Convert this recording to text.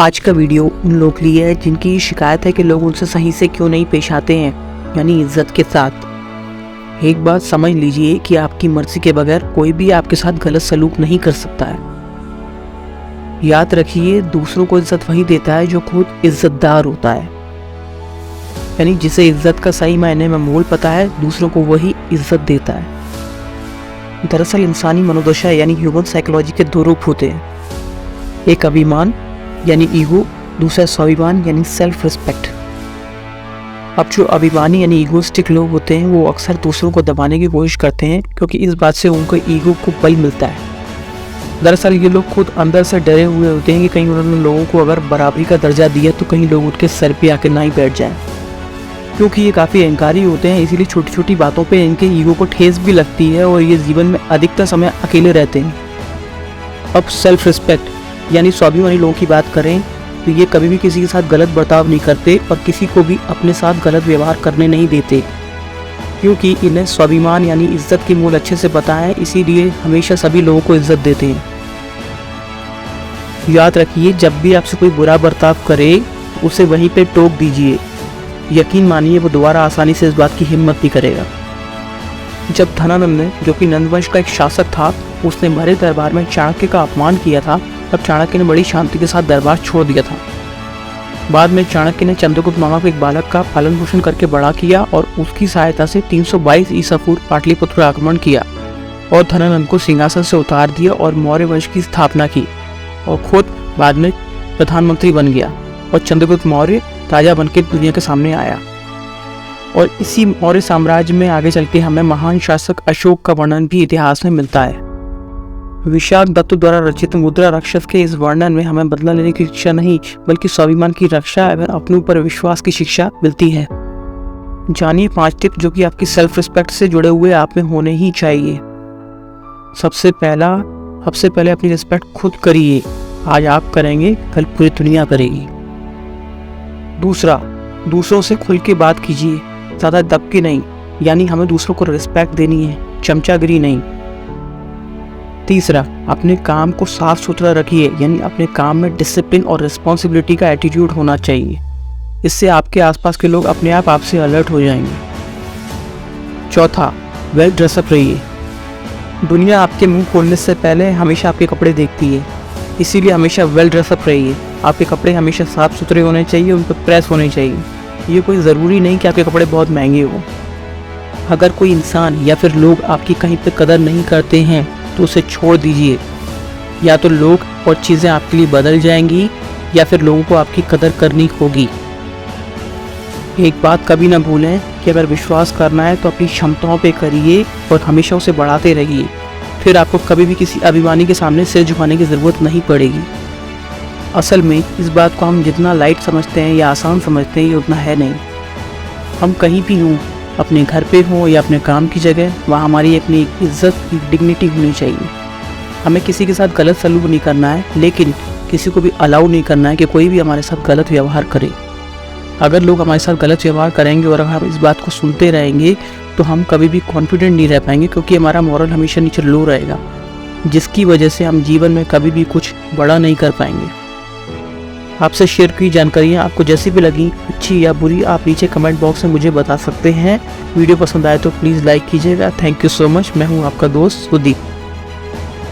आज का वीडियो उन लोगों के लिए है जिनकी शिकायत है कि लोग उनसे सही से क्यों नहीं पेश आते हैं, यानी इज्जत के साथ। एक बात समझ लीजिए कि आपकी मर्जी के बगैर कोई भी आपके साथ गलत सलूक नहीं कर सकता है। याद रखिए, दूसरों को इज्जत वही देता है जो खुद इज्जतदार होता है, यानी जिसे इज्जत का सही मायने में मोल पता है, दूसरों को वही इज्जत देता है। दरअसल इंसानी मनोदशा यानी ह्यूमन साइकोलॉजी के दो रूप होते हैं, एक अभिमान यानी ईगो, दूसरा स्वाभिमान यानी सेल्फ रिस्पेक्ट। अब जो अभिमानी यानी ईगोस्टिक लोग होते हैं वो अक्सर दूसरों को दबाने की कोशिश करते हैं क्योंकि इस बात से उनको ईगो को बल मिलता है। दरअसल ये लोग खुद अंदर से डरे हुए होते हैं कि कहीं उन्होंने लोगों को अगर बराबरी का दर्जा दिया तो कहीं लोग उनके सर पे आके ना ही बैठ जाएं। क्योंकि ये काफ़ी अहंकारी होते हैं, इसीलिए छोटी छोटी बातों पे इनके ईगो को ठेस भी लगती है और ये जीवन में अधिकतर समय अकेले रहते हैं। अब सेल्फ रिस्पेक्ट यानी स्वाभिमानी लोगों की बात करें तो ये कभी भी किसी के साथ गलत बर्ताव नहीं करते और किसी को भी अपने साथ गलत व्यवहार करने नहीं देते, क्योंकि इन्हें स्वाभिमान यानी इज्जत की मूल अच्छे से पता है, इसीलिए हमेशा सभी लोगों को इज्जत देते हैं। याद रखिए, जब भी आपसे कोई बुरा बर्ताव करे उसे वहीं पे टोक दीजिए। यकीन मानिए वो दोबारा आसानी से इस बात की हिम्मत नहीं करेगा। जब धनानंद ने, जो कि नंदवंश का एक शासक था, उसने भरे दरबार में चाणक्य का अपमान किया था, तब चाणक्य ने बड़ी शांति के साथ दरबार छोड़ दिया था। बाद में चाणक्य ने चंद्रगुप्त मौर्य को एक बालक का पालन पोषण करके बड़ा किया और उसकी सहायता से 322 ईसा पूर्व पाटलिपुत्र पर आक्रमण किया और धनानंद को सिंहासन से उतार दिया और मौर्य वंश की स्थापना की और खुद बाद में प्रधानमंत्री बन गया और चंद्रगुप्त मौर्य राजा बनकर दुनिया के सामने आया। और इसी मौर्य साम्राज्य में आगे चल के हमें महान शासक अशोक का वर्णन भी इतिहास में मिलता है। विशाख दत्त द्वारा रचित मुद्रा राक्षस के इस वर्णन में हमें बदला लेने की शिक्षा नहीं बल्कि स्वाभिमान की रक्षा एवं अपने ऊपर विश्वास की शिक्षा मिलती है। जानिए 5 टिप जो कि आपकी सेल्फ रिस्पेक्ट से जुड़े हुए आप में होने ही चाहिए। सबसे पहले अपनी रिस्पेक्ट खुद करिए। आज आप करेंगे, कल पूरी दुनिया करेगी। दूसरा, दूसरों से खुल के बात कीजिए, ज़्यादा दब के नहीं, यानी हमें दूसरों को रिस्पेक्ट देनी है, चमचागिरी नहीं। तीसरा, अपने काम को साफ सुथरा रखिए, यानी अपने काम में डिसिप्लिन और रिस्पॉन्सिबिलिटी का एटीट्यूड होना चाहिए। इससे आपके आसपास के लोग अपने आप आपसे अलर्ट हो जाएंगे। चौथा, वेल ड्रेसअप रहिए। दुनिया आपके मुंह खोलने से पहले हमेशा आपके कपड़े देखती है, इसीलिए हमेशा वेल ड्रेसअप रहिए। आपके कपड़े हमेशा साफ सुथरे होने चाहिए, उन पर प्रेस होने चाहिए। ये कोई ज़रूरी नहीं कि आपके कपड़े बहुत महंगे हों। अगर कोई इंसान या फिर लोग आपकी कहीं पे कदर नहीं करते हैं तो उसे छोड़ दीजिए। या तो लोग और चीज़ें आपके लिए बदल जाएंगी या फिर लोगों को आपकी कदर करनी होगी। एक बात कभी ना भूलें कि अगर विश्वास करना है तो अपनी क्षमताओं पे करिए और हमेशा उसे बढ़ाते रहिए, फिर आपको कभी भी किसी अभिमानी के सामने सिर झुकाने की ज़रूरत नहीं पड़ेगी। असल में इस बात को हम जितना लाइट समझते हैं या आसान समझते हैं ये उतना है नहीं। हम कहीं भी हों, अपने घर पे हों या अपने काम की जगह, वहाँ हमारी अपनी इज्जत की डिग्निटी होनी चाहिए। हमें किसी के साथ गलत सलूक नहीं करना है, लेकिन किसी को भी अलाउ नहीं करना है कि कोई भी हमारे साथ गलत व्यवहार करे। अगर लोग हमारे साथ गलत व्यवहार करेंगे और अगर हम इस बात को सुनते रहेंगे तो हम कभी भी कॉन्फिडेंट नहीं रह पाएंगे, क्योंकि हमारा मॉरल हमेशा नीचे लो रहेगा, जिसकी वजह से हम जीवन में कभी भी कुछ बड़ा नहीं कर पाएंगे। आपसे शेयर की जानकारियाँ आपको जैसी भी लगी, अच्छी या बुरी, आप नीचे कमेंट बॉक्स में मुझे बता सकते हैं। वीडियो पसंद आए तो प्लीज़ लाइक कीजिएगा। Thank you so much. मैं हूँ आपका दोस्त सुदीप।